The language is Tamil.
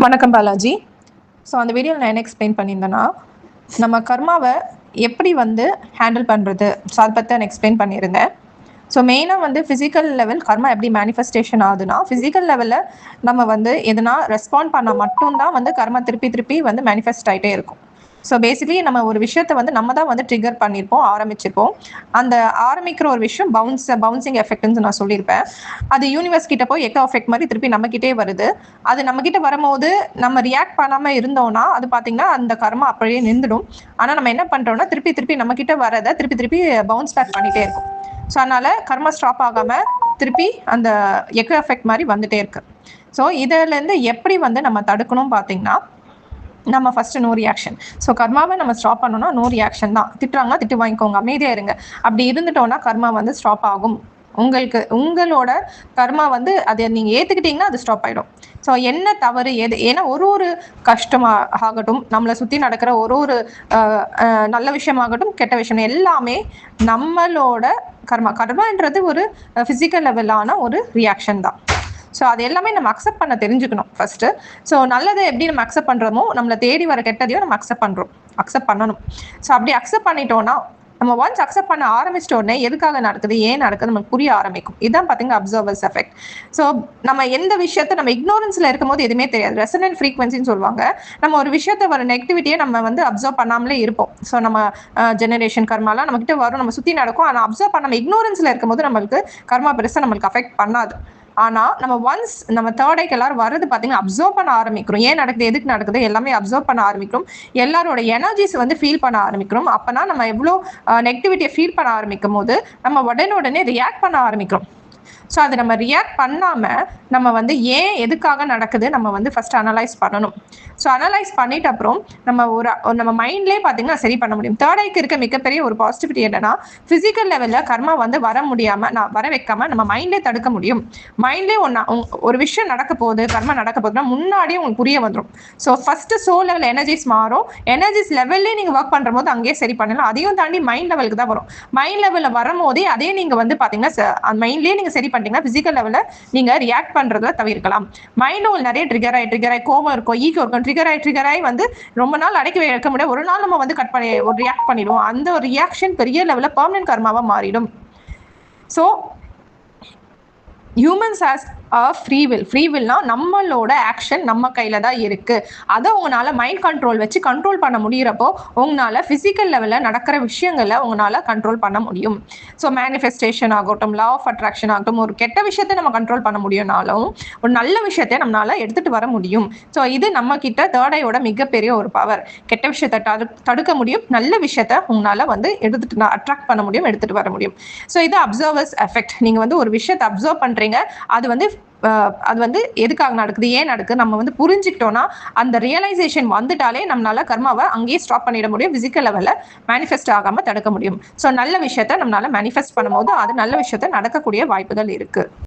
வணக்கம் பாலாஜி. ஸோ அந்த வீடியோவில் நான் என்ன எக்ஸ்பிளைன் பண்ணியிருந்தேன்னா, நம்ம கர்மாவை எப்படி ஹேண்டில் பண்ணுறது, ஸோ அதை பற்றி நான் எக்ஸ்பிளைன் பண்ணியிருந்தேன். ஸோ மெயினாக ஃபிசிக்கல் லெவல் கர்மா எப்படி மேனிஃபெஸ்டேஷன் ஆகுதுன்னா, ஃபிசிக்கல் லெவலில் நம்ம எதுனா ரெஸ்பாண்ட் பண்ணால் மட்டும்தான் கர்மா திருப்பி திருப்பி மேனிஃபெஸ்ட் ஆகிட்டே இருக்கும். ஸோ பேசிக்கலி நம்ம ஒரு விஷயத்தை நம்ம தான் ட்ரிகர் பண்ணியிருப்போம், ஆரம்பிச்சிருப்போம். அந்த ஆரம்பிக்கிற ஒரு விஷயம் பவுன்சிங் எஃபெக்ட்னு நான் சொல்லியிருப்பேன். அது யூனிவர்ஸ் கிட்ட போய் எக்கோ எஃபெக்ட் மாதிரி திருப்பி நம்மக்கிட்டே வருது. அது நம்மக்கிட்ட வரும்போது நம்ம ரியாக்ட் பண்ணாமல் இருந்தோம்னா அது பார்த்தீங்கன்னா அந்த கர்மா அப்படியே நின்றுடும். ஆனால் நம்ம என்ன பண்ணுறோம்னா திருப்பி திருப்பி நம்மக்கிட்ட வரதை திருப்பி திருப்பி பவுன்ஸ் பேக் பண்ணிகிட்டே இருக்கும். ஸோ அதனால் கர்மா ஸ்டாப் ஆகாமல் திருப்பி அந்த எக்கோ எஃபெக்ட் மாதிரி வந்துகிட்டே இருக்கு. ஸோ இதிலேருந்து எப்படி நம்ம தடுக்கணும் பார்த்தீங்கன்னா, நம்ம ஃபஸ்ட்டு நோ ரியாக்ஷன். ஸோ கர்மாவை நம்ம ஸ்டாப் பண்ணோம்னா நோ ரியாக்ஷன் தான். திட்டுறாங்கன்னா திட்டு வாங்கிக்கோங்க, அமைதியாக இருங்க. அப்படி இருந்துட்டோன்னா கர்மா ஸ்டாப் ஆகும். உங்களோட கர்மா அதை நீங்கள் ஏற்றுக்கிட்டிங்கன்னா அது ஸ்டாப் ஆகிடும். ஸோ என்ன தவறு ஏன்னா ஒரு கஷ்டமாக ஆகட்டும், நம்மளை சுற்றி நடக்கிற ஒரு நல்ல விஷயமாகட்டும் கெட்ட விஷயம் எல்லாமே நம்மளோட கர்மான்றது ஒரு ஃபிசிக்கல் லெவலான ஒரு ரியாக்ஷன் தான். ஸோ அது எல்லாமே நம்ம அக்செப்ட் பண்ண தெரிஞ்சுக்கணும் ஃபஸ்ட்டு. ஸோ நல்லதை எப்படி நம்ம அக்செப்ட் பண்ணுறோமோ நம்மளை தேடி வர கெட்டதையும் நம்ம அக்செப்ட் பண்ணணும். ஸோ அப்படி அக்செப்ட் பண்ணிட்டோன்னா நம்ம ஒன்ஸ் அக்செப்ட் பண்ண ஆரம்பிச்சிட்ட உடனே எதுக்காக நடக்குது, ஏன் நடக்குது நமக்கு புரிய ஆரம்பிக்கும். இதுதான் பார்த்தீங்கன்னா அப்சர்வர்ஸ் எஃபெக்ட். ஸோ நம்ம எந்த விஷயத்த நம்ம இக்னோரன்ஸில் இருக்கும்போது எதுவுமே தெரியாது. ரெசனன்ட் ஃப்ரீக்வன்சின்னு சொல்லுவாங்க. நம்ம ஒரு விஷயத்த வர நெகட்டிவிட்டியை நம்ம அப்சர்வ் பண்ணாமலே இருப்போம். ஸோ நம்ம ஜெனரேஷன் கர்மாலாம் நம்மகிட்ட வரும், நம்ம சுற்றி நடக்கும். ஆனால் அப்சர்வ் பண்ணாமல் இக்னோரன்ஸில் இருக்கும்போது நம்மளுக்கு கர்மா பெருசாக நம்மளுக்கு அஃபெக்ட் பண்ணாது. ஆனால் நம்ம ஒன்ஸ் நம்ம தேர்ட் ஐக்கு எல்லாரும் வர்றது பார்த்தீங்கன்னா அப்சர்வ் பண்ண ஆரம்பிக்கிறோம். ஏன் நடக்குது, எதுக்கு நடக்குது எல்லாமே அப்சர்வ் பண்ண ஆரம்பிக்கிறோம். எல்லாரோட எனர்ஜிஸ் ஃபீல் பண்ண ஆரம்பிக்கிறோம். அப்போனா நம்ம எவ்வளோ நெகட்டிவிட்டியை ஃபீல் பண்ண ஆரம்பிக்கும் போது நம்ம உடனே ரியாக்ட் பண்ண ஆரம்பிக்கிறோம். ஸோ அதை நம்ம ரியாக்ட் பண்ணாமல் நம்ம ஏன் எதுக்காக நடக்குது நம்ம ஃபஸ்ட்டு அனலைஸ் பண்ணணும். ஸோ அனலைஸ் பண்ணிட்டு அப்புறம் நம்ம மைண்ட்லேயே பார்த்தீங்கன்னா சரி பண்ண முடியும். தேர்ட் ஐக்கு இருக்க மிகப்பெரிய ஒரு பாசிட்டிவிட்டி என்னன்னா, ஃபிசிக்கல் லெவலில் கர்மா வர முடியாமல் நான் வர வைக்காமல் நம்ம மைண்ட்லேயே தடுக்க முடியும். மைண்ட்லேயே ஒரு விஷயம் நடக்க போகுது, கர்மா நடக்க போகுதுன்னா முன்னாடியே உங்களுக்கு புரிய வந்துடும். So first soul level energies மாறும். எனர்ஜிஸ் லெவல்லே நீங்கள் ஒர்க் பண்ணுற போது அங்கேயே சரி பண்ணலாம். அதையும் தாண்டி மைண்ட் லெவலுக்கு தான் வரும். மைண்ட் லெவலில் வரும்போதே அதே நீங்கள் பார்த்தீங்கன்னா மைண்ட்லேயே நீங்கள் சரி பண்ணிட்டீங்கன்னா பிசிக்கல் லெவலில் நீங்கள் ரியாக்ட் பண்ணுறத தவிர்க்கலாம். மைண்ட் உங்களுக்கு நிறைய ட்ரிகர் ஆகி கோபம் இருக்கும், ஈகோ இருக்கும், ட்ரிகர் ஆகி ரொம்ப நாள் அடக்கி வைக்க முடியாது. ஒரு நாள் நம்ம கட் பண்ணி ஒரு ரியாக்ட் பண்ணிடுவோம். அந்த ஒரு ரியாக்ஷன் பெரிய லெவலில் பெர்மனன்ட் கர்மாவாக மாறிடும். ஸோ ஹியூமன்ஸ் ஹேஸ் ஃப்ரீ வில்னா நம்மளோட ஆக்ஷன் நம்ம கையில் தான் இருக்குது. அதை உங்களால் மைண்ட் கண்ட்ரோல் வச்சு கண்ட்ரோல் பண்ண முடிகிறப்போ உங்களால் ஃபிசிக்கல் லெவலில் நடக்கிற விஷயங்களை உங்களால் கண்ட்ரோல் பண்ண முடியும். ஸோ மேனிஃபெஸ்டேஷன் ஆகட்டும், லா ஆஃப் அட்ராக்ஷன் ஆகட்டும், ஒரு கெட்ட விஷயத்தை நம்ம கண்ட்ரோல் பண்ண முடியும்னாலும் ஒரு நல்ல விஷயத்தை நம்மளால் எடுத்துகிட்டு வர முடியும். ஸோ இது நம்மக்கிட்ட தேர்ட் ஐயோட மிகப்பெரிய ஒரு பவர். கெட்ட விஷயத்தை தடுக்க முடியும், நல்ல விஷயத்தை உங்களால் எடுத்துகிட்டு அட்ராக்ட் பண்ண முடியும், எடுத்துகிட்டு வர முடியும். ஸோ இது அப்சர்வர்ஸ் எஃபெக்ட். நீங்கள் ஒரு விஷயத்தை அப்சர்வ் பண்ணுறீங்க, அது எதுக்காக நடக்குது, ஏன் நடக்குது நம்ம புரிஞ்சுக்கிட்டோம்னா அந்த ரியலைசேஷன் வந்துட்டாலே நம்மளால கர்மாவை அங்கேயே ஸ்டாப் பண்ணிட முடியும். பிசிக்கல் லெவலில் மேனிஃபெஸ்ட் ஆகாமல் தடுக்க முடியும். ஸோ நல்ல விஷயத்த நம்மளால மேனிஃபெஸ்ட் பண்ணும்போது அது நல்ல விஷயத்த நடக்கக்கூடிய வாய்ப்புகள் இருக்குது.